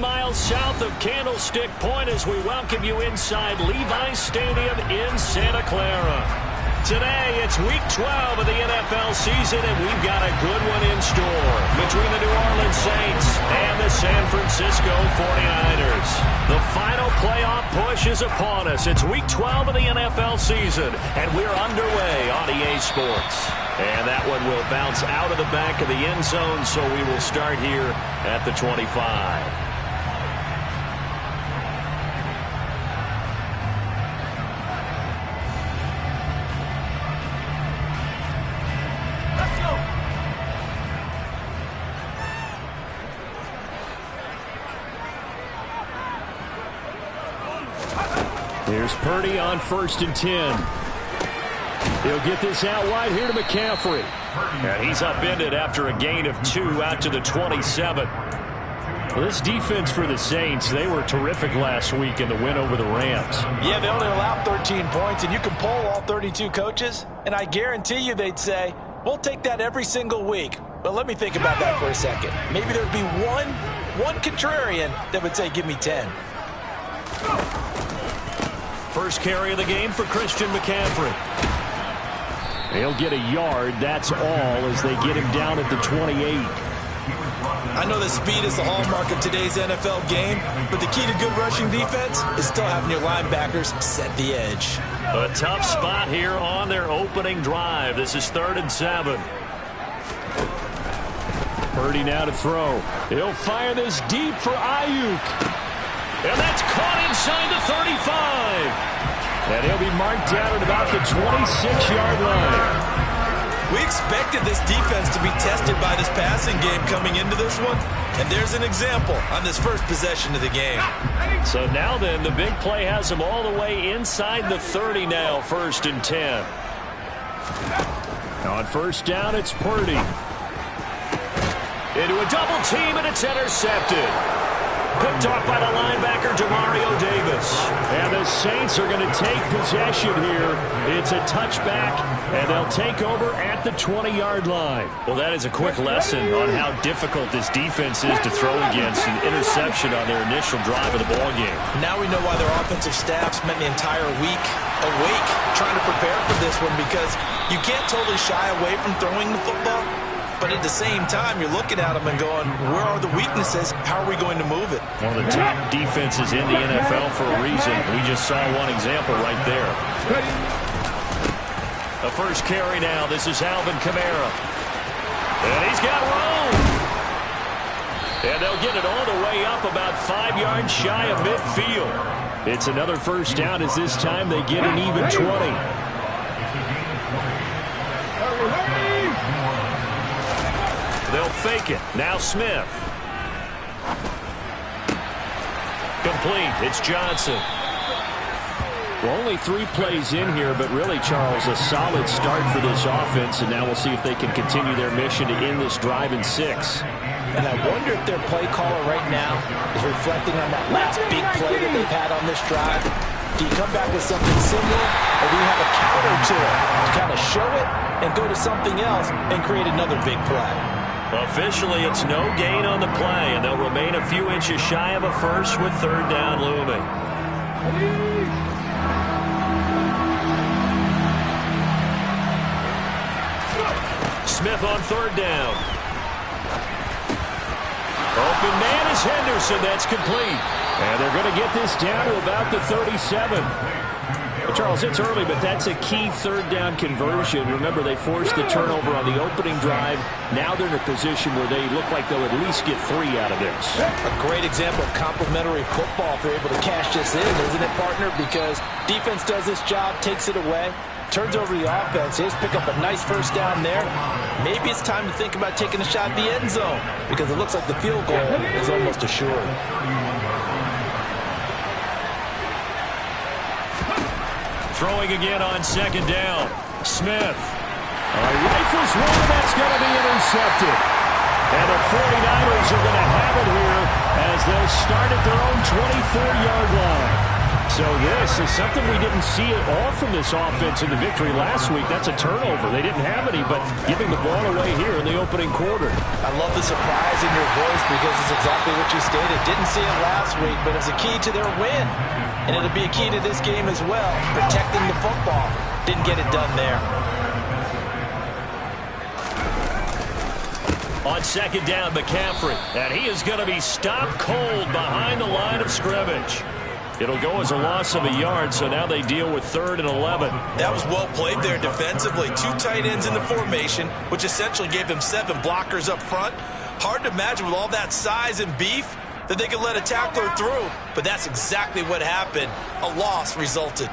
miles south of Candlestick Point as we welcome you inside Levi's Stadium in Santa Clara. Today, it's Week 12 of the NFL season, and we've got a good one in store between the New Orleans Saints and the San Francisco 49ers. The final playoff push is upon us. It's Week 12 of the NFL season, and we're underway on EA Sports. And that one will bounce out of the back of the end zone, so we will start here at the 25. Here's Purdy on 1st and 10. He'll get this out wide here to McCaffrey. And he's upended after a gain of 2 out to the 27. Well, this defense for the Saints, they were terrific last week in the win over the Rams. Yeah, they only allowed 13 points, and you can poll all 32 coaches, and I guarantee you they'd say, we'll take that every single week. But let me think about that for a second. Maybe there'd be one contrarian that would say, give me 10. First carry of the game for Christian McCaffrey. He'll get a yard, that's all, as they get him down at the 28. I know that speed is the hallmark of today's NFL game, but the key to good rushing defense is still having your linebackers set the edge. A tough spot here on their opening drive. This is 3rd and 7. Purdy now to throw. He'll fire this deep for Ayuk. And that's caught inside the 35. And he'll be marked down at about the 26-yard line. We expected this defense to be tested by this passing game coming into this one. And there's an example on this first possession of the game. So now then, the big play has them all the way inside the 30 now, 1st and 10. On 1st down, it's Purdy. Into a double team, and it's intercepted. Picked off by the linebacker, Demario Davis. And the Saints are going to take possession here. It's a touchback, and they'll take over at the 20-yard line. Well, that is a quick lesson on how difficult this defense is to throw against an interception on their initial drive of the ballgame. Now we know why their offensive staff spent the entire week awake trying to prepare for this one, because you can't totally shy away from throwing the football. But at the same time, you're looking at them and going, where are the weaknesses? How are we going to move it? One of the top defenses in the NFL for a reason. We just saw one example right there. The first carry now. This is Alvin Kamara. And he's got room. And they'll get it all the way up about 5 yards shy of midfield. It's another first down as this time they get an even 20. They'll fake it. Now Smith. Complete. It's Johnson. Well, only 3 plays in here, but really, Charles, a solid start for this offense, and now we'll see if they can continue their mission to end this drive in 6. And I wonder if their play caller right now is reflecting on that last big play that they've had on this drive. Do you come back with something similar, or do you have a counter to it to kind of show it and go to something else and create another big play? Officially, it's no gain on the play, and they'll remain a few inches shy of a first with 3rd down looming. Smith on 3rd down. Open man is Henderson. That's complete. And they're going to get this down to about the 37. Well, Charles, it's early, but that's a key 3rd down conversion. Remember, they forced the turnover on the opening drive. Now they're in a position where they look like they'll at least get 3 out of this. A great example of complementary football if they're able to cash this in, isn't it, partner? Because defense does this job, takes it away, turns over the offense. Here's pick up a nice first down there. Maybe it's time to think about taking a shot at the end zone, because it looks like the field goal is almost assured. Throwing again on 2nd down. Smith. Rifles one, that's going to be intercepted. And the 49ers are going to have it here as they'll start at their own 24-yard line. So this is something we didn't see at all from this offense in the victory last week. That's a turnover. They didn't have any, but giving the ball away here in the opening quarter. I love the surprise in your voice because it's exactly what you stated. Didn't see it last week, but it's a key to their win. And it'll be a key to this game as well, protecting the football. Didn't get it done there. On second down, McCaffrey. And he is going to be stopped cold behind the line of scrimmage. It'll go as a loss of a yard, so now they deal with 3rd and 11. That was well played there defensively. 2 tight ends in the formation, which essentially gave them 7 blockers up front. Hard to imagine with all that size and beef that they could let a tackler through, but that's exactly what happened. A loss resulted.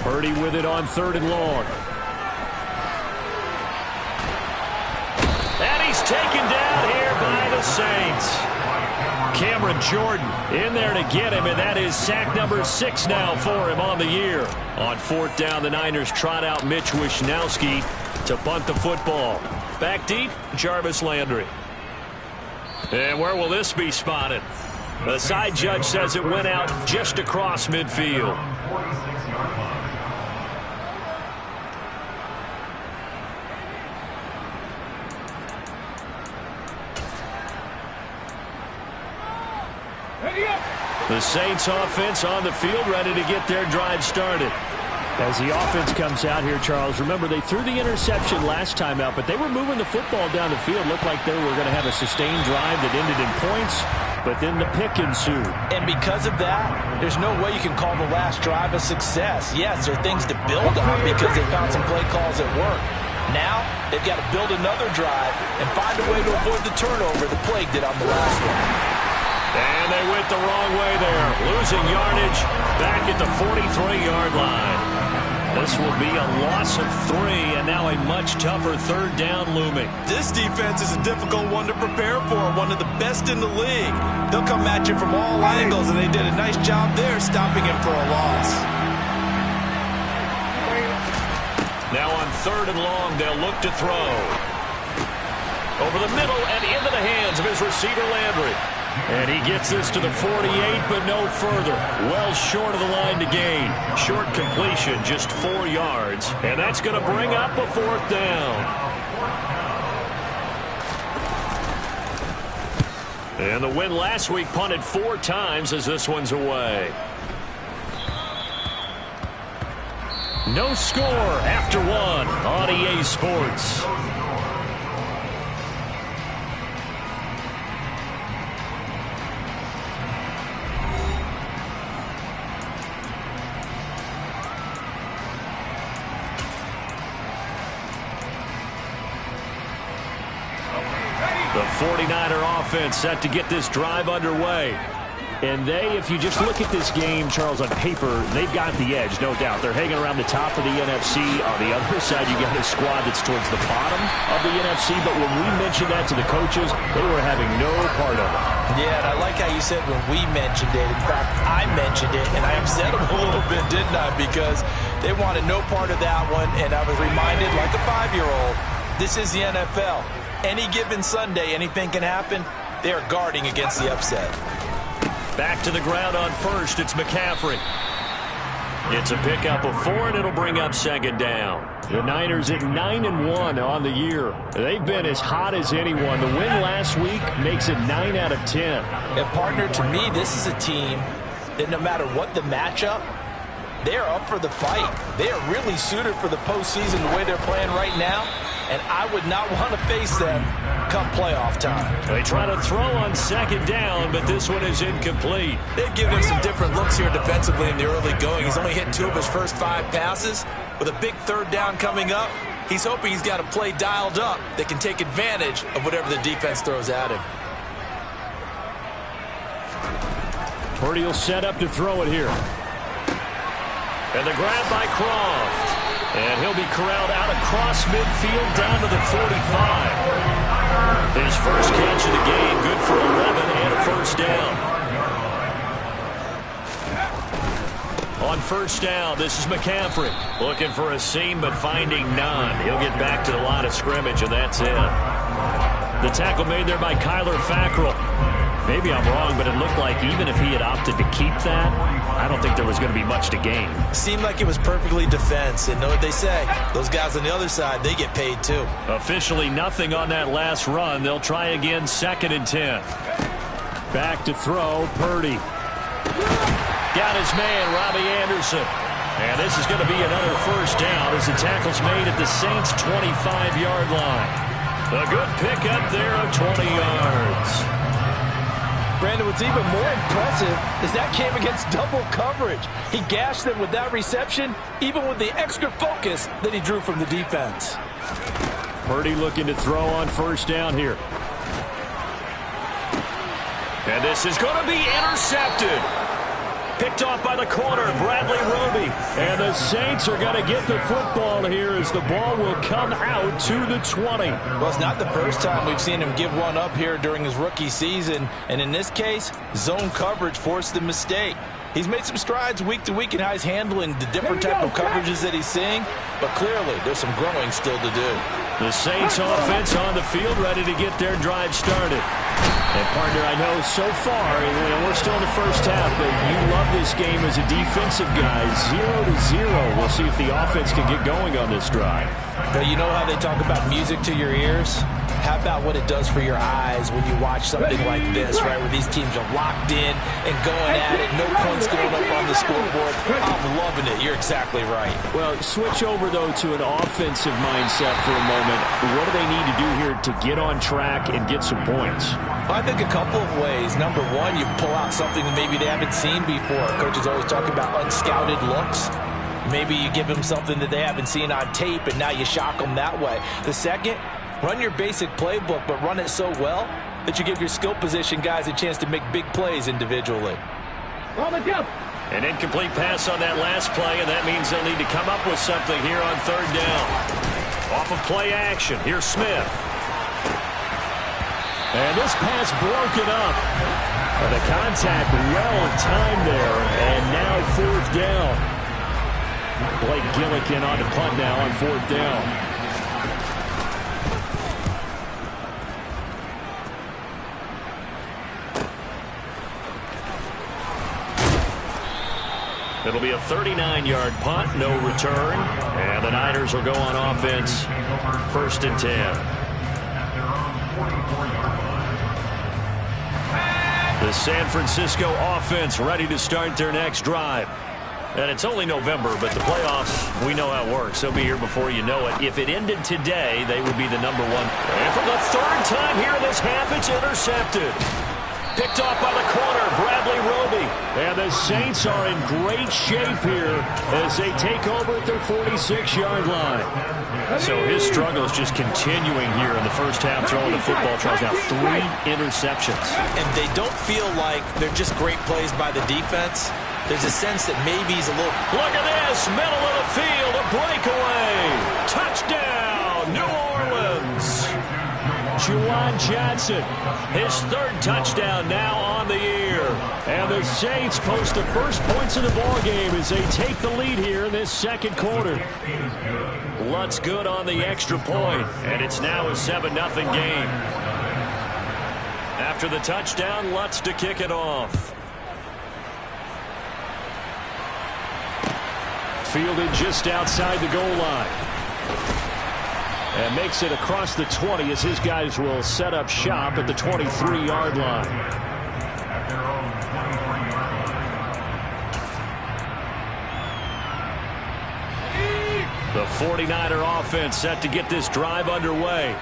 Purdy with it on 3rd and long. And he's taken down here by the Saints. Cameron Jordan in there to get him, and that is sack number 6 now for him on the year. On 4th down, the Niners trot out Mitch Wishnowsky to punt the football. Back deep, Jarvis Landry. And where will this be spotted? The side judge says it went out just across midfield. The Saints offense on the field, ready to get their drive started. As the offense comes out here, Charles, remember they threw the interception last time out, but they were moving the football down the field. Looked like they were going to have a sustained drive that ended in points, but then the pick ensued. And because of that, there's no way you can call the last drive a success. Yes, there are things to build on because they found some play calls at work. Now, they've got to build another drive and find a way to avoid the turnover the Plague did on the last one. And they went the wrong way there, losing yardage back at the 43-yard line. This will be a loss of 3, and now a much tougher 3rd down looming. This defense is a difficult one to prepare for, one of the best in the league. They'll come at you from all angles, and they did a nice job there stopping him for a loss. Now on 3rd and long, they'll look to throw. Over the middle and into the hands of his receiver, Landry. And he gets this to the 48, but no further. Well short of the line to gain. Short completion, just 4 yards. And that's going to bring up a 4th down. And the win last week punted 4 times as this one's away. No score after 1 on EA Sports. The 49er offense set to get this drive underway. And if you just look at this game, Charles, on paper, they've got the edge, no doubt. They're hanging around the top of the NFC. On the other side, you got a squad that's towards the bottom of the NFC. But when we mentioned that to the coaches, they were having no part of it. Yeah, and I like how you said when we mentioned it. In fact, I mentioned it, and I upset them a little bit, didn't I? Because they wanted no part of that one, and I was reminded, like a 5-year-old, this is the NFL. Any given Sunday, anything can happen. They are guarding against the upset. Back to the ground on 1st, it's McCaffrey. It's a pickup of 4, and it'll bring up 2nd down. The Niners at 9-1 on the year. They've been as hot as anyone. The win last week makes it 9 out of 10. And partner, to me, this is a team that no matter what the matchup, they're up for the fight. They are really suited for the postseason the way they're playing right now. And I would not want to face them come playoff time. They try to throw on 2nd down, but this one is incomplete. They've given him some different looks here defensively in the early going. He's only hit 2 of his first 5 passes. With a big 3rd down coming up, he's hoping he's got a play dialed up that can take advantage of whatever the defense throws at him. Purdy will set up to throw it here. And the grab by Croft. And he'll be corralled out across midfield down to the 45. His first catch of the game, good for 11 and a 1st down. On 1st down, this is McCaffrey. Looking for a seam, but finding none. He'll get back to the line of scrimmage, and that's it. The tackle made there by Kyler Fackrell. Maybe I'm wrong, but it looked like even if he had opted to keep that, I don't think there was going to be much to gain. Seemed like it was perfectly defense. And know what they say? Those guys on the other side, they get paid too. Officially nothing on that last run. They'll try again 2nd and 10. Back to throw, Purdy. Got his man, Robbie Anderson. And this is going to be another first down as the tackle's made at the Saints' 25-yard line. A good pickup there of 20 yards. Brandon, what's even more impressive is that came against double coverage. He gashed them with that reception, even with the extra focus that he drew from the defense. Purdy looking to throw on first down here. And this is going to be intercepted. Picked off by the corner, Bradley Roby. And the Saints are going to get the football here as the ball will come out to the 20. Well, it's not the first time we've seen him give one up here during his rookie season. And in this case, zone coverage forced the mistake. He's made some strides week to week in how he's handling the different type of coverages that he's seeing. But clearly, there's some growing still to do. The Saints offense on the field ready to get their drive started. And, partner, I know so far, and we're still in the first half, but you love this game as a defensive guy. 0-0. We'll see if the offense can get going on this drive. But you know how they talk about music to your ears? How about what it does for your eyes when you watch something like this, right, where these teams are locked in and going at it, no points going up on the scoreboard. I'm loving it. You're exactly right. Well, switch over, though, to an offensive mindset for a moment. What do they need to do here to get on track and get some points? Well, I think a couple of ways. Number one, you pull out something that maybe they haven't seen before. Coaches always talk about unscouted looks. Maybe you give them something that they haven't seen on tape, and now you shock them that way. The second, run your basic playbook, but run it so well that you give your skill position guys a chance to make big plays individually. An incomplete pass on that last play, and that means they'll need to come up with something here on 3rd down. Off of play action, here's Smith. And this pass broken up. The contact well timed there, and now 4th down. Blake Gillikin on the punt now on 4th down. It'll be a 39-yard punt, no return. And the Niners will go on offense, 1st and 10. The San Francisco offense ready to start their next drive. And it's only November, but the playoffs, we know how it works. They'll be here before you know it. If it ended today, they would be the #1. And for the 3rd time here this half, it's intercepted. Picked off by the corner, Bradley Roby. And the Saints are in great shape here as they take over at their 46-yard line. So his struggle is just continuing here in the first half, throwing the football. Tries now 3 interceptions. And they don't feel like they're just great plays by the defense. There's a sense that maybe he's a little... Look at this, middle of the field, a breakaway. Touchdown, New Orleans. Juwan Johnson, his 3rd touchdown now on the year. And the Saints post the first points of the ballgame as they take the lead here in this 2nd quarter. Lutz good on the extra point, and it's now a 7-0 game. After the touchdown, Lutz to kick it off. Fielded just outside the goal line. And makes it across the 20 as his guys will set up shop at the 23-yard line. The 49er offense set to get this drive underway.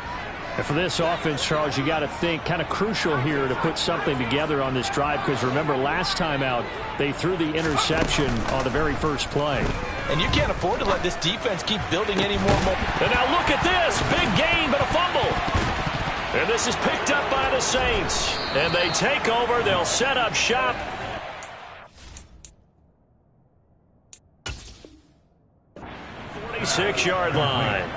And for this offense, Charles, you got to think kind of crucial here to put something together on this drive, because remember last time out they threw the interception on the very first play. And you can't afford to let this defense keep building any more momentum. And now look at this. Big gain, but a fumble. And this is picked up by the Saints. And they take over. They'll set up shop. Six-yard line.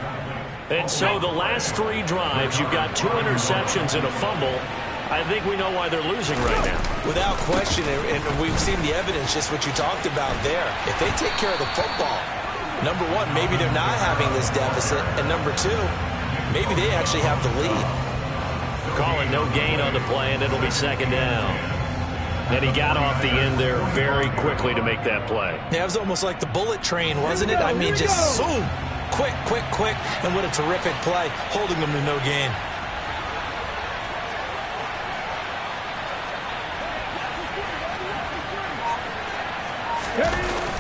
And so the last 3 drives, you've got 2 interceptions and a fumble. I think we know why they're losing right now. Without question, and we've seen the evidence, just what you talked about there. If they take care of the football, number one, maybe they're not having this deficit, and number two, maybe they actually have the lead. call it no gain on the play, and it'll be second down. And he got off the end there very quickly to make that play. Yeah, it was almost like the bullet train, wasn't it? I mean, just zoom. Quick, quick, quick. And what a terrific play, holding them to no gain.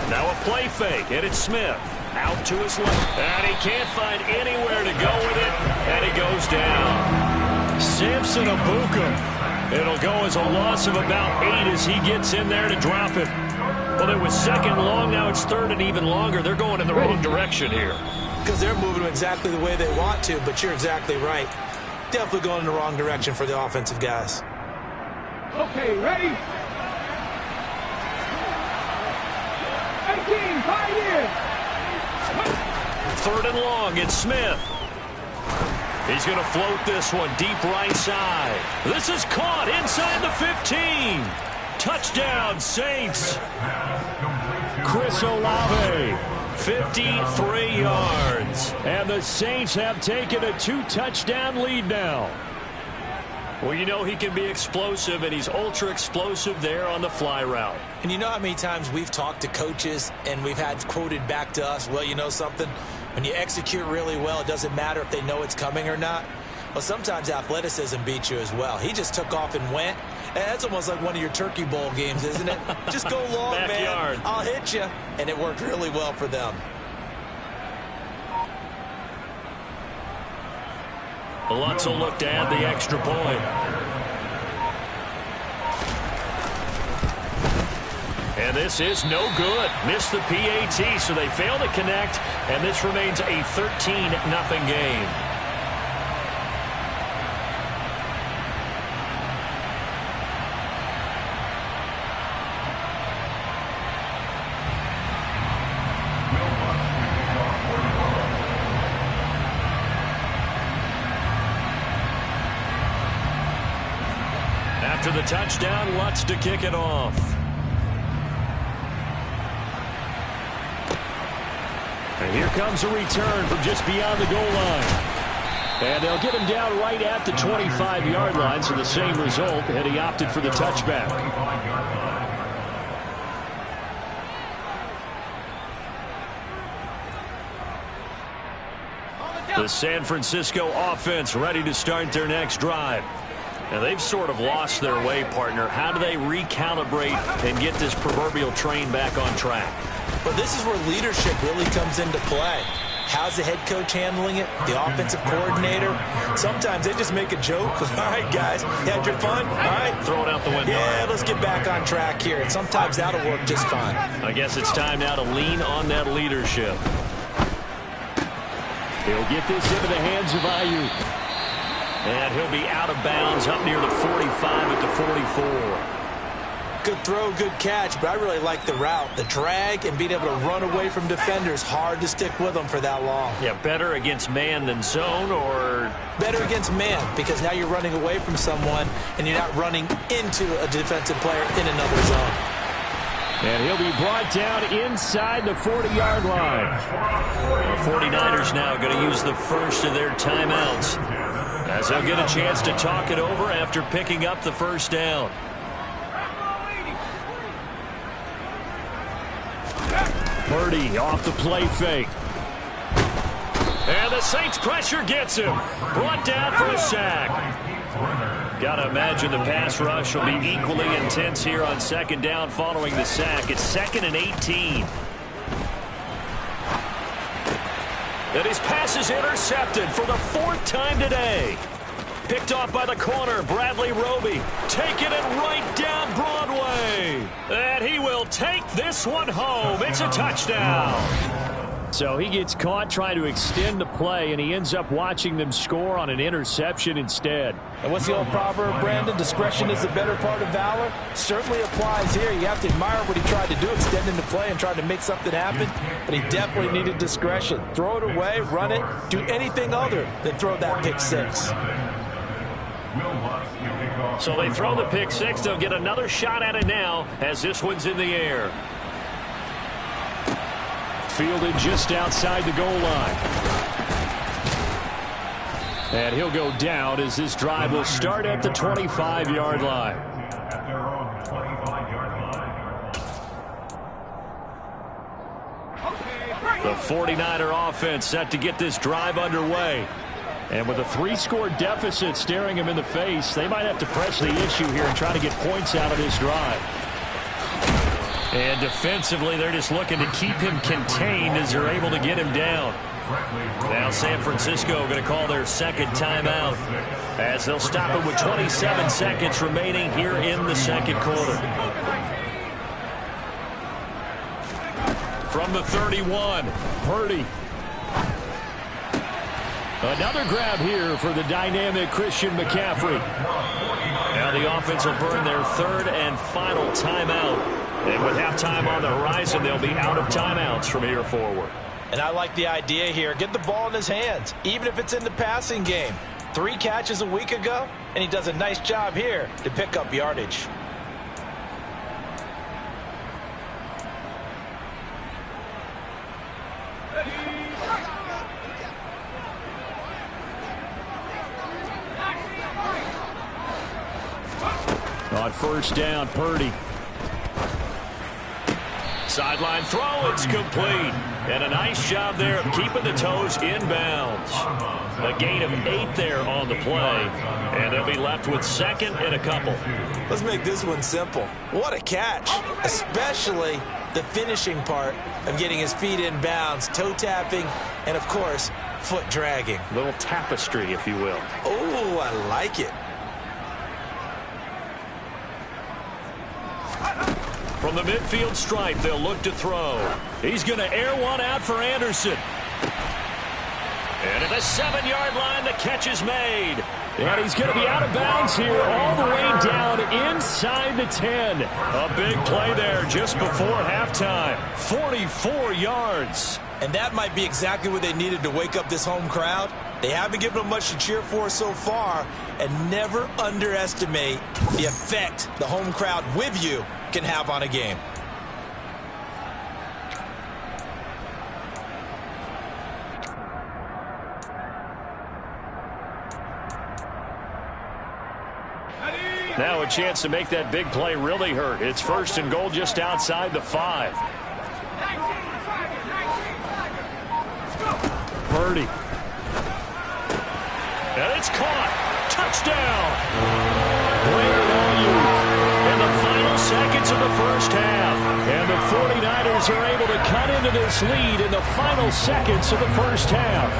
Now a play fake, and it's Smith. Out to his left, and he can't find anywhere to go with it, and he goes down. Samson Abuka. It'll go as a loss of about 8 as he gets in there to drop it. Well, it was second long, now it's third and even longer. They're going in the wrong direction here. Because they're moving exactly the way they want to, but you're exactly right. Definitely going in the wrong direction for the offensive guys. Okay, ready? 18, 5 years. Third and long, it's Smith. He's going to float this one deep right side. This is caught inside the 15. Touchdown, Saints. Chris Olave, 53 yards. And the Saints have taken a 2-touchdown lead now. Well, you know he can be explosive, and he's ultra-explosive there on the fly route. And you know how many times we've talked to coaches and we've had quoted back to us, well, you know something? When you execute really well, it doesn't matter if they know it's coming or not. Well, sometimes athleticism beats you as well. He just took off and went. And that's almost like one of your Turkey Bowl games, isn't it? Just go long, Backyard. man. I'll hit you. And it worked really well for them. Lutz will look to add the extra point. And this is no good. Missed the PAT, so they fail to connect, and this remains a 13-0 game. After the touchdown, Lutz to kick it off. And here comes a return from just beyond the goal line. And they'll get him down right at the 25-yard line, so the same result, and he opted for the touchback. The San Francisco offense ready to start their next drive. And they've sort of lost their way, partner. How do they recalibrate and get this proverbial train back on track? Well, this is where leadership really comes into play. How's the head coach handling it? The offensive coordinator? Sometimes they just make a joke. All right, guys, you had your fun? All right. Throw it out the window. Yeah, let's get back on track here. And sometimes that'll work just fine. I guess it's time now to lean on that leadership. He'll get this into the hands of Ayuk. And he'll be out of bounds up near the 45 at the 44. Good throw, good catch, but I really like the route. The drag and being able to run away from defenders, hard to stick with them for that long. Yeah, better against man than zone, or? Better against man, because now you're running away from someone and you're not running into a defensive player in another zone. And he'll be brought down inside the 40-yard line. The 49ers now going to use the first of their timeouts, as they'll get a chance to talk it over after picking up the first down. Purdy off the play fake. And the Saints pressure gets him. Brought down for a sack. Gotta imagine the pass rush will be equally intense here on second down following the sack. It's 2nd and 18. And his pass is intercepted for the 4th time today. Picked off by the corner, Bradley Roby. Taking it right down Broadway. And he will take this one home. It's a touchdown. So he gets caught trying to extend the play, and he ends up watching them score on an interception instead. And what's the old proverb, Brandon? Discretion is the better part of valor. Certainly applies here. You have to admire what he tried to do, extending the play and trying to make something happen. But he definitely needed discretion. Throw it away, run it, do anything other than throw that pick six. So they throw the pick six. They'll get another shot at it now as this one's in the air. Fielded just outside the goal line. And he'll go down as this drive will start at the 25-yard line. The 49er offense set to get this drive underway. And with a 3-score deficit staring him in the face, they might have to press the issue here and try to get points out of this drive. And defensively, they're just looking to keep him contained as they're able to get him down. Now San Francisco going to call their second timeout as they'll stop it with 27 seconds remaining here in the second quarter. From the 31, Purdy. Another grab here for the dynamic Christian McCaffrey. Now the offense will burn their third and final timeout. And with halftime on the horizon, they'll be out of timeouts from here forward. And I like the idea here. Get the ball in his hands, even if it's in the passing game. 3 catches a week ago, and he does a nice job here to pick up yardage. On first down, Purdy. Sideline throw, it's complete. And a nice job there of keeping the toes inbounds. A gain of 8 there on the play. And they'll be left with second and a couple. Let's make this one simple. What a catch, especially the finishing part of getting his feet in bounds, toe tapping, and, of course, foot dragging. Little tapestry, if you will. Oh, I like it. From the midfield stripe, they'll look to throw. He's going to air one out for Anderson. And at the 7-yard line, the catch is made. And he's going to be out of bounds here all the way down inside the 10. A big play there just before halftime. 44 yards. And that might be exactly what they needed to wake up this home crowd. They haven't given them much to cheer for so far. And never underestimate the effect the home crowd with you can have on a game. Now a chance to make that big play really hurt. It's first and goal just outside the 5. Purdy. And it's caught. Touchdown. Brandon in the final seconds of the first half. And the 49ers are able to cut into this lead in the final seconds of the first half.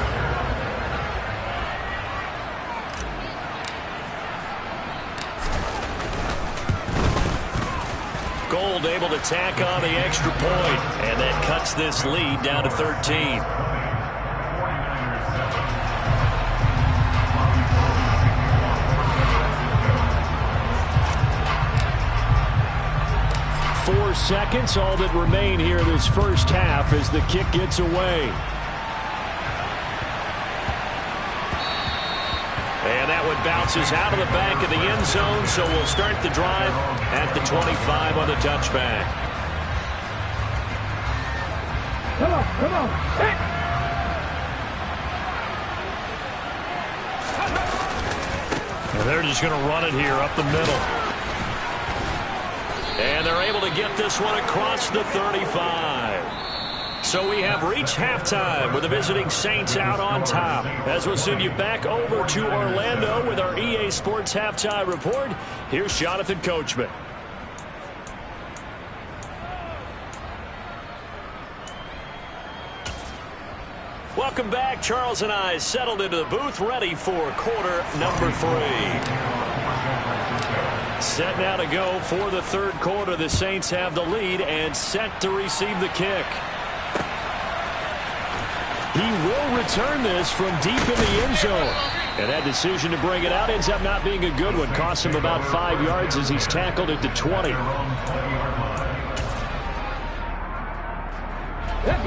Gold able to tack on the extra point, and that cuts this lead down to 13. Four seconds, all that remain here this first half as the kick gets away. And that one bounces out of the back of the end zone, so we'll start the drive at the 25 on the touchback. Come on. Hey. And they're just going to run it here up the middle. And they're able to get this one across the 35. So we have reached halftime with the visiting Saints out on top. As we'll send you back over to Orlando with our EA Sports Halftime Report, here's Jonathan Coachman. Welcome back. Charles and I settled into the booth, ready for quarter number 3. Set now to go for the third quarter. The Saints have the lead and set to receive the kick. He will return this from deep in the end zone. And that decision to bring it out ends up not being a good one. Costs him about 5 yards as he's tackled at the 20.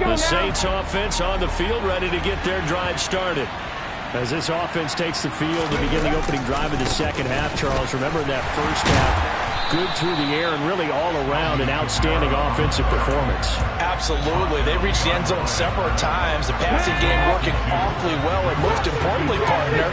The Saints offense on the field, ready to get their drive started. As this offense takes the field to begin the opening drive of the second half, Charles, remember in that first half, good through the air and really all around an outstanding offensive performance. Absolutely. They reached the end zone several times. The passing game working awfully well, and most importantly, partner.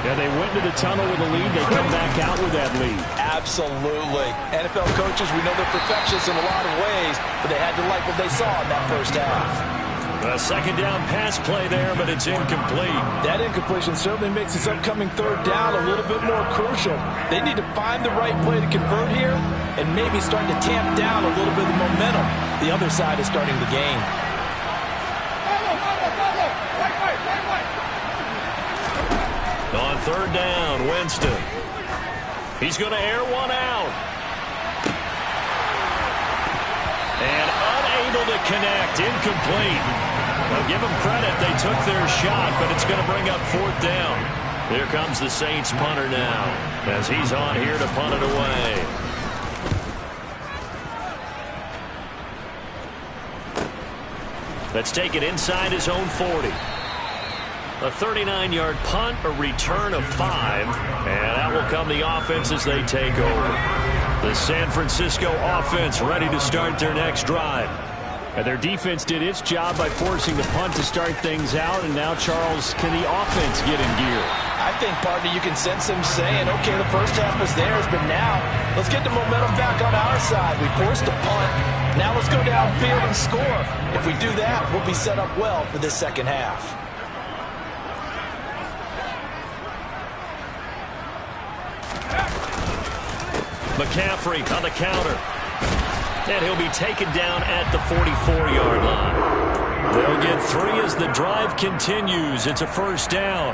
Yeah, they went into the tunnel with a lead. They come back out with that lead. Absolutely. NFL coaches, we know they're perfectionists in a lot of ways, but they had to like what they saw in that first half. A second down pass play there, but it's incomplete. That incompletion certainly makes this upcoming third down a little bit more crucial. They need to find the right play to convert here and maybe start to tamp down a little bit of the momentum the other side is starting to gain. On third down, Winston. He's going to air one out. And unable to connect, incomplete. Well, give them credit, they took their shot, but it's going to bring up fourth down. Here comes the Saints punter now, as he's on here to punt it away. Let's take it inside his own 40. A 39-yard punt, a return of 5, and out will come the offense as they take over. The San Francisco offense ready to start their next drive. And their defense did its job by forcing the punt to start things out, and now, Charles, can the offense get in gear? I think, partner, you can sense them saying, okay, the first half is theirs, but now let's get the momentum back on our side. We forced a punt. Now let's go downfield and score. If we do that, we'll be set up well for this second half. McCaffrey on the counter. And he'll be taken down at the 44-yard line. They'll get 3 as the drive continues. It's a first down.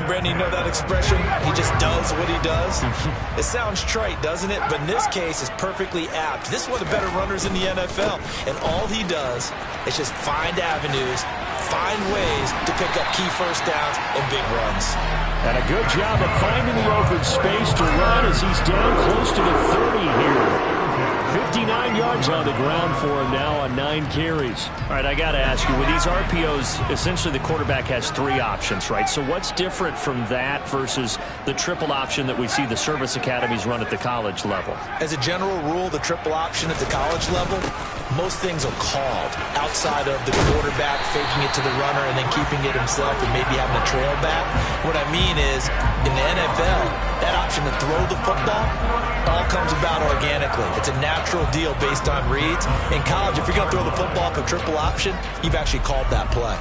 And Brandon, you know that expression? He just does what he does. It sounds trite, doesn't it? But in this case, it's perfectly apt. This is one of the better runners in the NFL. And all he does is just find avenues, find ways to pick up key first downs and big runs. And a good job of finding the open space to run as he's down close to the 30 here. 59 yards on the ground for him now on 9 carries. All right, I got to ask you, with these RPOs, essentially the quarterback has 3 options, right? So what's different from that versus the triple option that we see the service academies run at the college level? As a general rule, the triple option at the college level, most things are called outside of the quarterback faking it to the runner and then keeping it himself and maybe having a trail back. What I mean is, in the NFL, that option to throw the football all comes about organically. It's a natural deal based on reads. In college, if you're going to throw the football for triple option, you've actually called that play.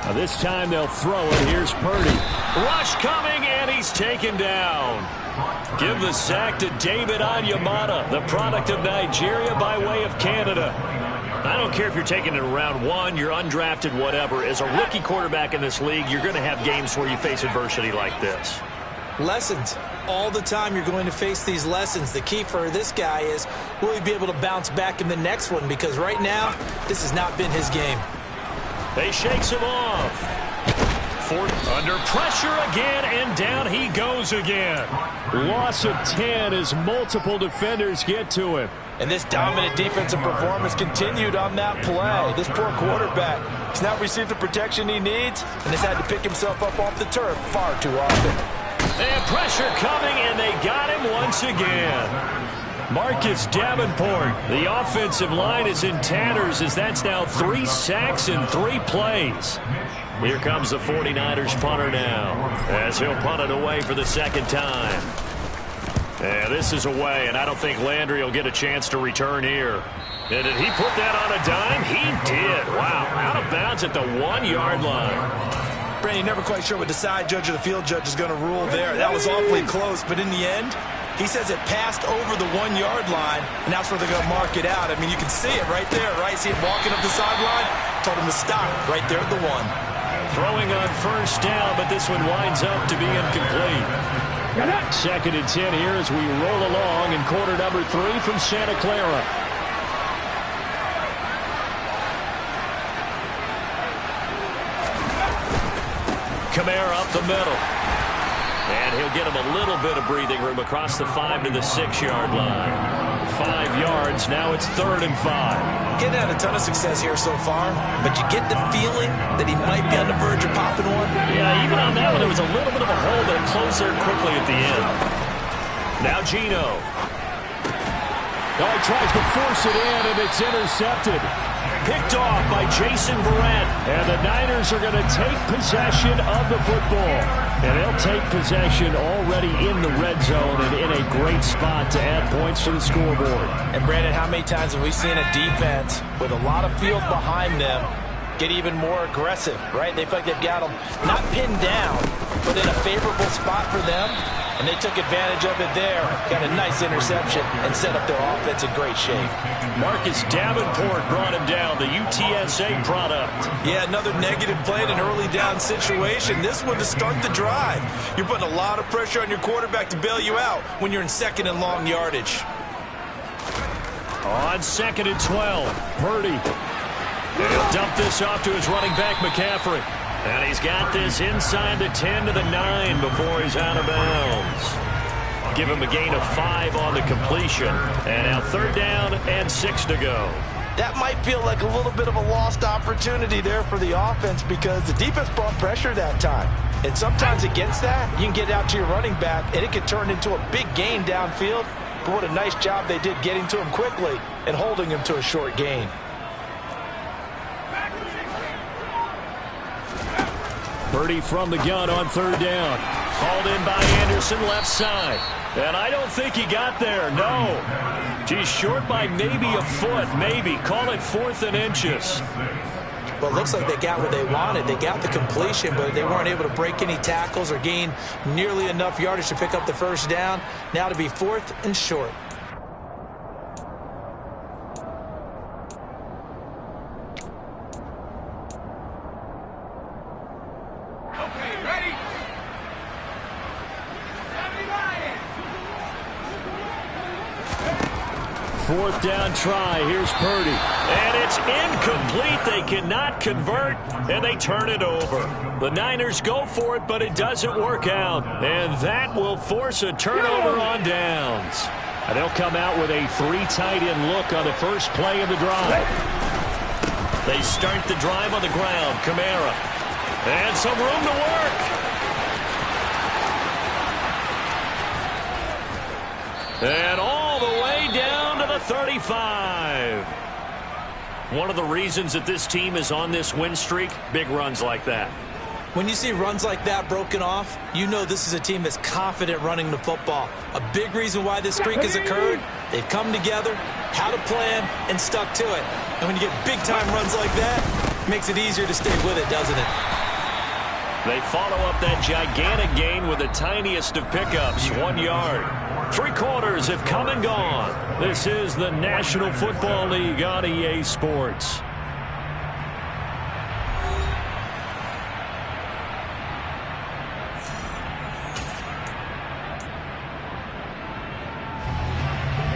Now this time they'll throw it. Here's Purdy. Rush coming, and he's taken down. Give the sack to David Onyemata, the product of Nigeria by way of Canada. I don't care if you're taking it in round 1, you're undrafted, whatever. As a rookie quarterback in this league, you're going to have games where you face adversity like this. Lessons. All the time you're going to face these lessons. The key for this guy is, will he be able to bounce back in the next one? Because right now, this has not been his game. They shakes him off. Ford under pressure again, and down he goes again. Loss of 10 as multiple defenders get to him. And this dominant defensive performance continued on that play. This poor quarterback has not received the protection he needs and has had to pick himself up off the turf far too often. And pressure coming, and they got him once again. Marcus Davenport, the offensive line is in tatters as that's now 3 sacks in 3 plays. Here comes the 49ers punter now as he'll punt it away for the second time. Yeah, this is away, and I don't think Landry will get a chance to return here. And did he put that on a dime? He did. Wow, out of bounds at the 1-yard line. Brandon, never quite sure what the side judge or the field judge is going to rule there. That was awfully close, but in the end, he says it passed over the 1-yard line, and that's where they're going to mark it out. I mean, you can see it right there, right? See it walking up the sideline? Told him to stop right there at the 1. Throwing on first down, but this one winds up to be incomplete. Second and 10 here as we roll along in quarter number 3 from Santa Clara. Kamara up the middle. And And he'll get him a little bit of breathing room across the 5 to the 6-yard line. 5 yards. Now it's 3rd and 5. Getting had a ton of success here so far, but you get the feeling that he might be on the verge of popping one. Yeah, even on that one, there was a little bit of a hole that closed there quickly at the end. Now Geno. Oh, he tries to force it in, and it's intercepted. Picked off by Jason Verrett. And the Niners are going to take possession of the football. And they'll take possession already in the red zone and in a great spot to add points to the scoreboard. And, Brandon, how many times have we seen a defense with a lot of field behind them get even more aggressive, right? They feel like they've got them not pinned down, but in a favorable spot for them. And they took advantage of it there. Got a nice interception and set up their offense in great shape. Marcus Davenport brought him down, the UTSA product. Yeah, another negative play in an early down situation. This one to start the drive. You're putting a lot of pressure on your quarterback to bail you out when you're in 2nd and long yardage. On 2nd and 12, Purdy. And he'll dump this off to his running back, McCaffrey. And he's got this inside the 10 to the 9 before he's out of bounds. Give him a gain of 5 on the completion. And now 3rd down and 6 to go. That might feel like a little bit of a lost opportunity there for the offense because the defense brought pressure that time. And sometimes against that, you can get out to your running back, and it can turn into a big gain downfield. But what a nice job they did getting to him quickly and holding him to a short gain. Purdy from the gun on 3rd down. Called in by Anderson, left side. And I don't think he got there, no. He's short by maybe a foot, maybe. Call it 4th and inches. Well, it looks like they got what they wanted. They got the completion, but they weren't able to break any tackles or gain nearly enough yardage to pick up the 1st down. Now to be 4th and short. Fourth down try. Here's Purdy. And it's incomplete. They cannot convert, and they turn it over. The Niners go for it, but it doesn't work out. And that will force a turnover on downs. And they'll come out with a 3 tight end look on the first play of the drive. They start the drive on the ground. Kamara. And some room to work. And all the way down to the 35. One of the reasons that this team is on this win streak, big runs like that. When you see runs like that broken off, you know this is a team that's confident running the football. A big reason why this streak has occurred, they've come together, had a plan, and stuck to it. And when you get big-time runs like that, it makes it easier to stay with it, doesn't it? They follow up that gigantic gain with the tiniest of pickups, 1 yard. 3 quarters have come and gone. This is the National Football League on EA Sports.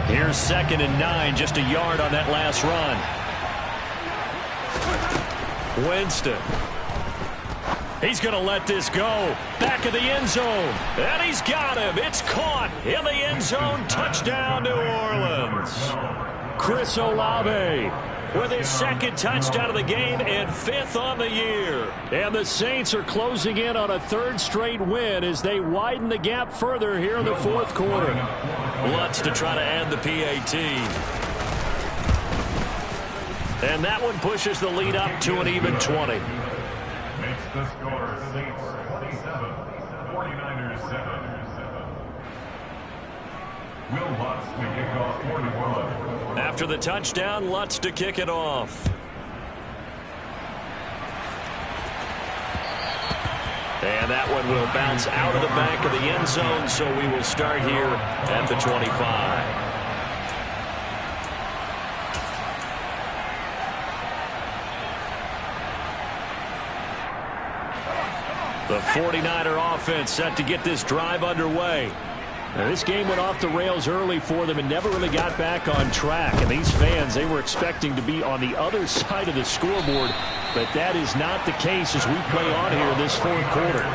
Here's 2nd and 9, just a yard on that last run. Winston. He's going to let this go. Back of the end zone. And he's got him. It's caught in the end zone. Touchdown, New Orleans. Chris Olave with his 2nd touchdown of the game and 5th on the year. And the Saints are closing in on a 3rd straight win as they widen the gap further here in the 4th quarter. Lutz to try to add the PAT. And that one pushes the lead up to an even 20. The score, Saints 27, 49ers 7. Will Lutz to kick off 41. After the touchdown, Lutz to kick it off. And that one will bounce out of the back of the end zone, so we will start here at the 25. The 49er offense set to get this drive underway. Now, this game went off the rails early for them and never really got back on track. And these fans, they were expecting to be on the other side of the scoreboard, but that is not the case as we play on here in this 4th quarter.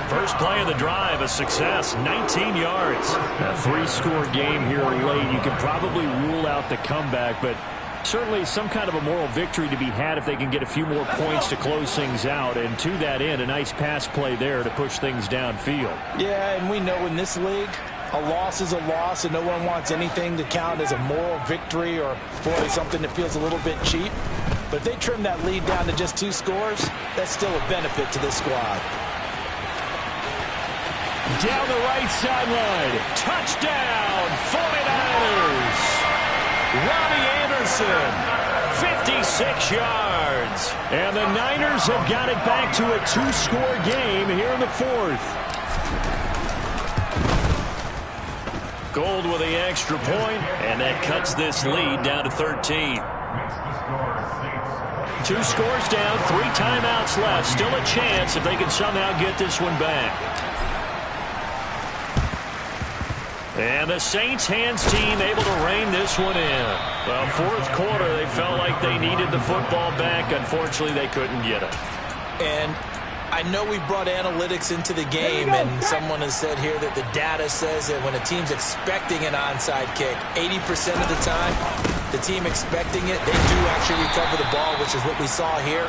First play of the drive, a success, 19 yards. A three-score game here late. You can probably rule out the comeback, but certainly some kind of a moral victory to be had if they can get a few more points to close things out. And to that end, a nice pass play there to push things downfield. Yeah, and we know in this league, a loss is a loss, and no one wants anything to count as a moral victory or, boy, something that feels a little bit cheap. But if they trim that lead down to just 2 scores, that's still a benefit to this squad. Down the right sideline. Touchdown, 49ers. Robbie Anderson, 56 yards. And the Niners have got it back to a 2-score game here in the 4th. Gold with the extra point, and that cuts this lead down to 13. 2 scores down, 3 timeouts left. Still a chance if they can somehow get this one back. And the Saints hands team able to rein this one in. Well, 4th quarter, they felt like they needed the football back. Unfortunately, they couldn't get it. And I know we brought analytics into the game, and someone has said here that the data says that when a team's expecting an onside kick, 80% of the time, the team expecting it, they do actually recover the ball, which is what we saw here.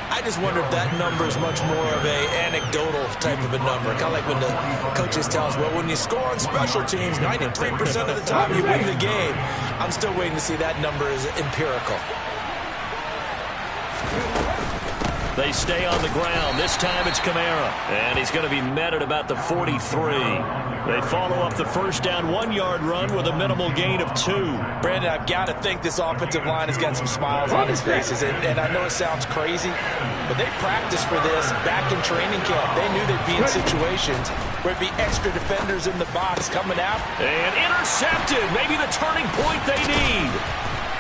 I just wonder if that number is much more of a anecdotal type of a number. Kind of like when the coaches tell us, well, when you score on special teams, 93% of the time you win the game. I'm still waiting to see that number is empirical. They stay on the ground. This time it's Kamara. And he's going to be met at about the 43. They follow up the first down 1-yard run with a minimal gain of 2. Brandon, I've got to think this offensive line has got some smiles on his faces. And I know it sounds crazy, but they practiced for this back in training camp. They knew they'd be in situations where it'd be extra defenders in the box coming out. And intercepted. Maybe the turning point they need.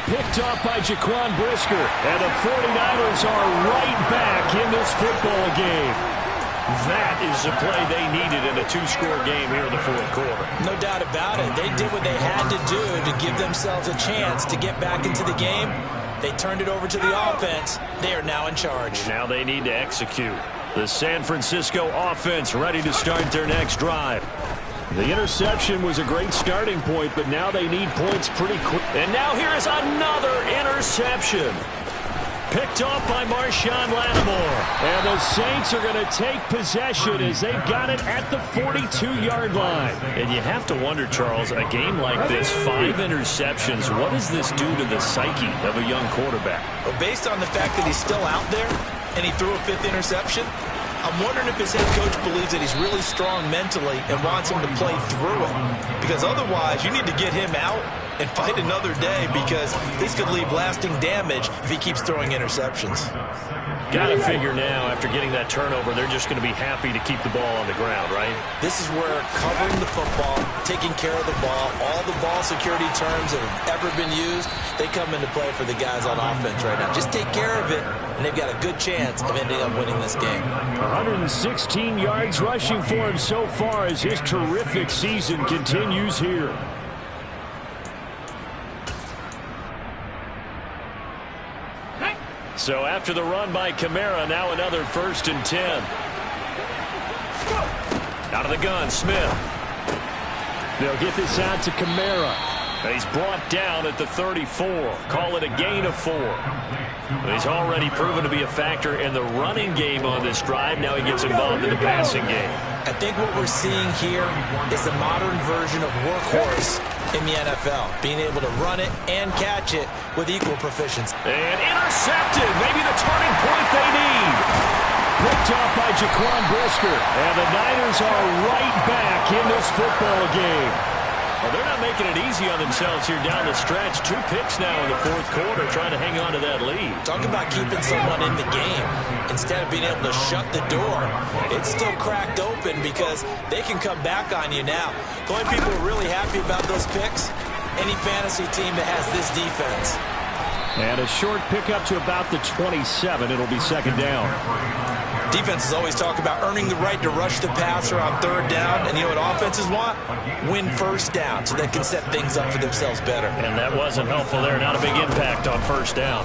Picked off by Jaquan Brisker. And the 49ers are right back in this football game. That is the play they needed in a 2-score game here in the 4th quarter. No doubt about it. They did what they had to do to give themselves a chance to get back into the game. They turned it over to the offense. They are now in charge. Now they need to execute. The San Francisco offense ready to start their next drive. The interception was a great starting point, but now they need points pretty quick. And now here is another interception. Picked off by Marshawn Lattimore. And the Saints are going to take possession as they've got it at the 42-yard line. And you have to wonder, Charles, a game like this, 5 interceptions, what does this do to the psyche of a young quarterback? Well, based on the fact that he's still out there and he threw a 5th interception, I'm wondering if his head coach believes that he's really strong mentally and wants him to play through it. Because otherwise, you need to get him out and fight another day, because this could leave lasting damage if he keeps throwing interceptions. Got to figure now, after getting that turnover, they're just going to be happy to keep the ball on the ground, right? This is where covering the football, taking care of the ball, all the ball security terms that have ever been used, they come into play for the guys on offense right now. Just take care of it, and they've got a good chance of ending up winning this game. 116 yards rushing for him so far as his terrific season continues here. So after the run by Kamara, now another 1st and 10. Out of the gun, Smith. They'll get this out to Kamara. He's brought down at the 34. Call it a gain of 4. He's already proven to be a factor in the running game on this drive. Now he gets involved in the passing game. I think what we're seeing here is the modern version of workhorse in the NFL, being able to run it and catch it with equal proficiency. And intercepted, maybe the turning point they need. Picked off by Jaquan Brisker. And the Niners are right back in this football game. Well, they're not making it easy on themselves here down the stretch. 2 picks now in the 4th quarter, trying to hang on to that lead. Talk about keeping someone in the game instead of being able to shut the door. It's still cracked open because they can come back on you now. The only people who are really happy about those picks, any fantasy team that has this defense. And a short pickup to about the 27. It'll be 2nd down. Defenses always talk about earning the right to rush the passer on 3rd down. And you know what offenses want? Win 1st down so they can set things up for themselves better. And that wasn't helpful there. Not a big impact on 1st down.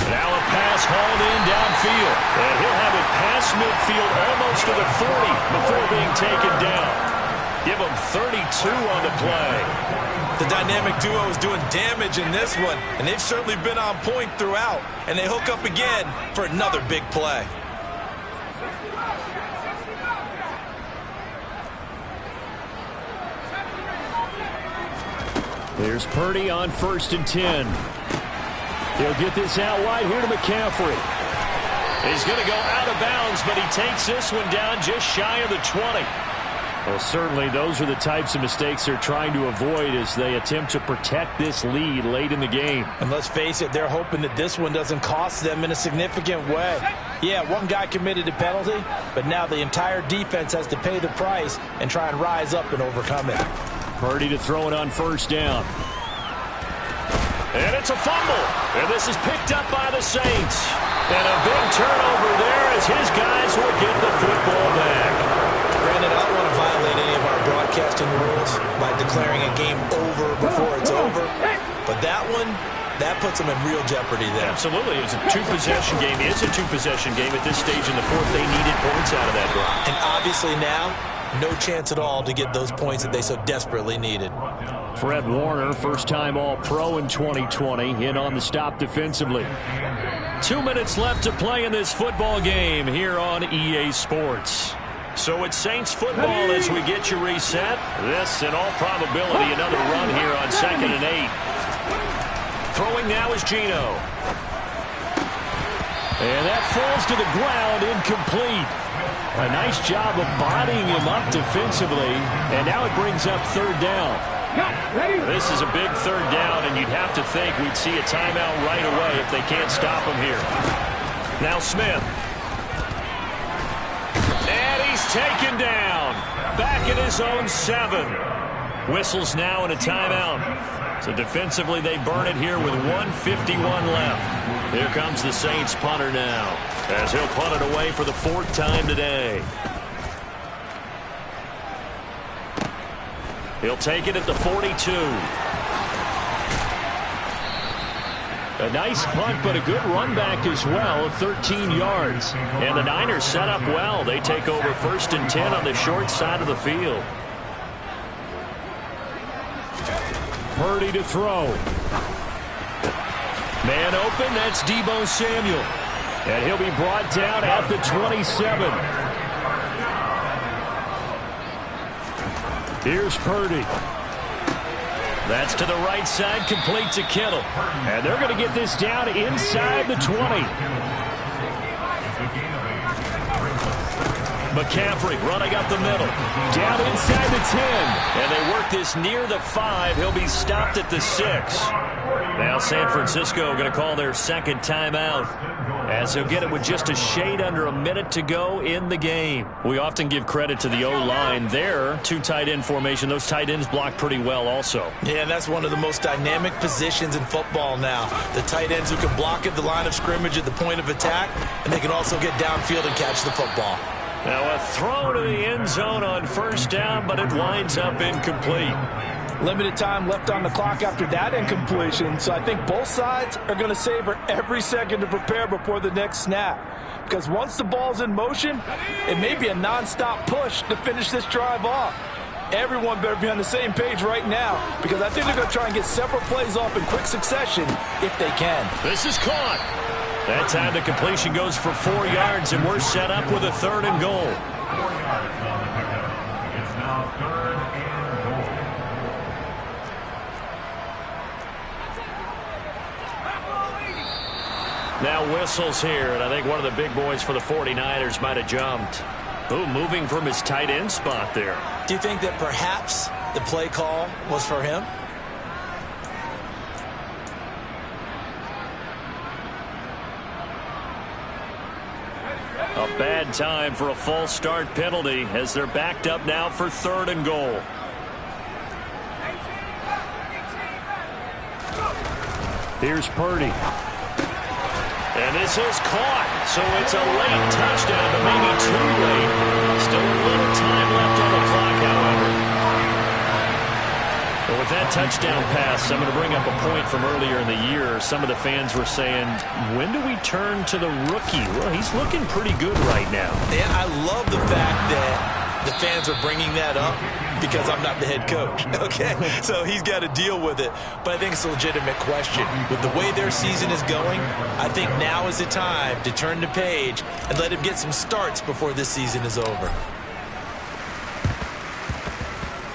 Now a pass hauled in downfield. And he'll have it past midfield almost to the 40 before being taken down. Give him 32 on the play. The dynamic duo is doing damage in this one, and they've certainly been on point throughout. And they hook up again for another big play. Here's Purdy on 1st and 10. He'll get this out wide here to McCaffrey. He's going to go out of bounds, but he takes this one down just shy of the 20. Well, certainly those are the types of mistakes they're trying to avoid as they attempt to protect this lead late in the game. And let's face it, they're hoping that this one doesn't cost them in a significant way. Yeah, one guy committed a penalty, but now the entire defense has to pay the price and try and rise up and overcome it. Purdy to throw it on 1st down. And it's a fumble. And this is picked up by the Saints. And a big turnover there as his guys will get the football back. Brandon, I don't want to violate any of our broadcasting rules by declaring a game over before it's over. But that one, that puts them in real jeopardy there. Absolutely. It's a two-possession game. It is a two-possession game at this stage in the fourth. They needed points out of that drive. And obviously now, no chance at all to get those points that they so desperately needed. Fred Warner, first-time All-Pro in 2020, in on the stop defensively. 2 minutes left to play in this football game here on EA Sports. So it's Saints football as we get you reset. This, in all probability, another run here on 2nd and 8. Throwing now is Geno. And that falls to the ground, incomplete. A nice job of bodying him up defensively, and now it brings up 3rd down. This is a big 3rd down, and you'd have to think we'd see a timeout right away if they can't stop him here. Now Smith. And he's taken down. Back at his own 7. Whistles now and a timeout. So defensively they burn it here with 1:51 left. Here comes the Saints punter now, as he'll punt it away for the 4th time today. He'll take it at the 42. A nice punt, but a good run back as well of 13 yards. And the Niners set up well. They take over 1st and 10 on the short side of the field. Purdy to throw. Man open, that's Deebo Samuel. And he'll be brought down at the 27. Here's Purdy. That's to the right side, complete to Kittle. And they're going to get this down inside the 20. McCaffrey running up the middle. Down inside the 10. And they work this near the 5. He'll be stopped at the 6. Now San Francisco going to call their 2nd timeout, as he'll get it with just a shade under a minute to go in the game. We often give credit to the O-line there. 2 tight end formation. Those tight ends block pretty well also. Yeah, and that's one of the most dynamic positions in football now. The tight ends who can block at the line of scrimmage at the point of attack, and they can also get downfield and catch the football. Now a throw to the end zone on 1st down, but it winds up incomplete. Limited time left on the clock after that incompletion, so I think both sides are going to savor every second to prepare before the next snap. Because once the ball's in motion, it may be a non-stop push to finish this drive off. Everyone better be on the same page right now, because I think they're going to try and get several plays off in quick succession if they can. This is caught. That time the completion goes for 4 yards, and we're set up with a 3rd and goal. It's now 3rd and goal. Now whistles here, and I think one of the big boys for the 49ers might have jumped. Ooh, moving from his tight end spot there. Do you think that perhaps the play call was for him? A bad time for a false start penalty as they're backed up now for 3rd and goal. Here's Purdy. And this is caught, so it's a late touchdown, but maybe too late. Still a little time left on the clock, however. Well, with that touchdown pass, I'm going to bring up a point from earlier in the year. Some of the fans were saying, when do we turn to the rookie? Well, he's looking pretty good right now. Yeah, I love the fact that the fans are bringing that up because I'm not the head coach, okay? So he's got to deal with it. But I think it's a legitimate question. With the way their season is going, I think now is the time to turn the page and let him get some starts before this season is over.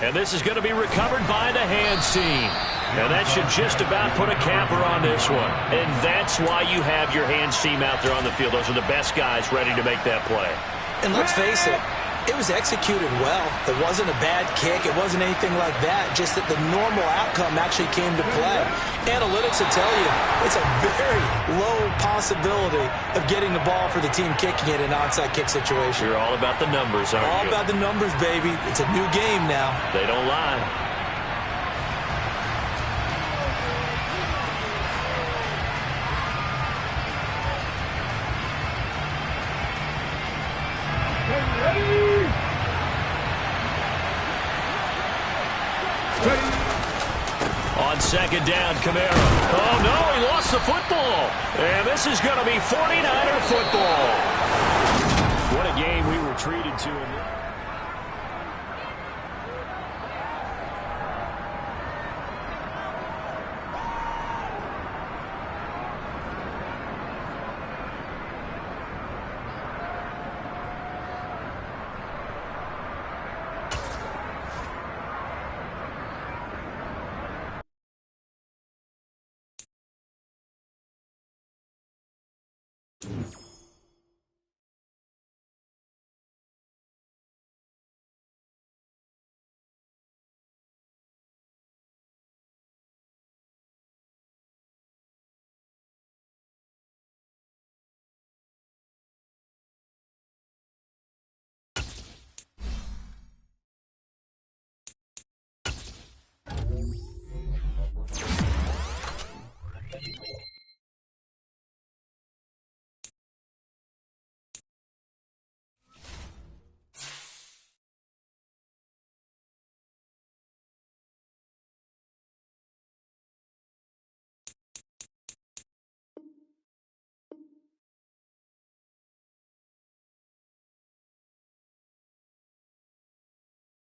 And this is going to be recovered by the hands team. And that should just about put a capper on this one. And that's why you have your hands team out there on the field. Those are the best guys ready to make that play. And let's face it, it was executed well. It wasn't a bad kick. It wasn't anything like that. Just that the normal outcome actually came to play. Analytics will tell you it's a very low possibility of getting the ball for the team kicking it in an onside kick situation. You're all about the numbers, aren't you? All about the numbers, baby. It's a new game now. They don't lie. On second down, Kamara. Oh, no, he lost the football. And this is going to be 49er football. What a game we were treated to in this.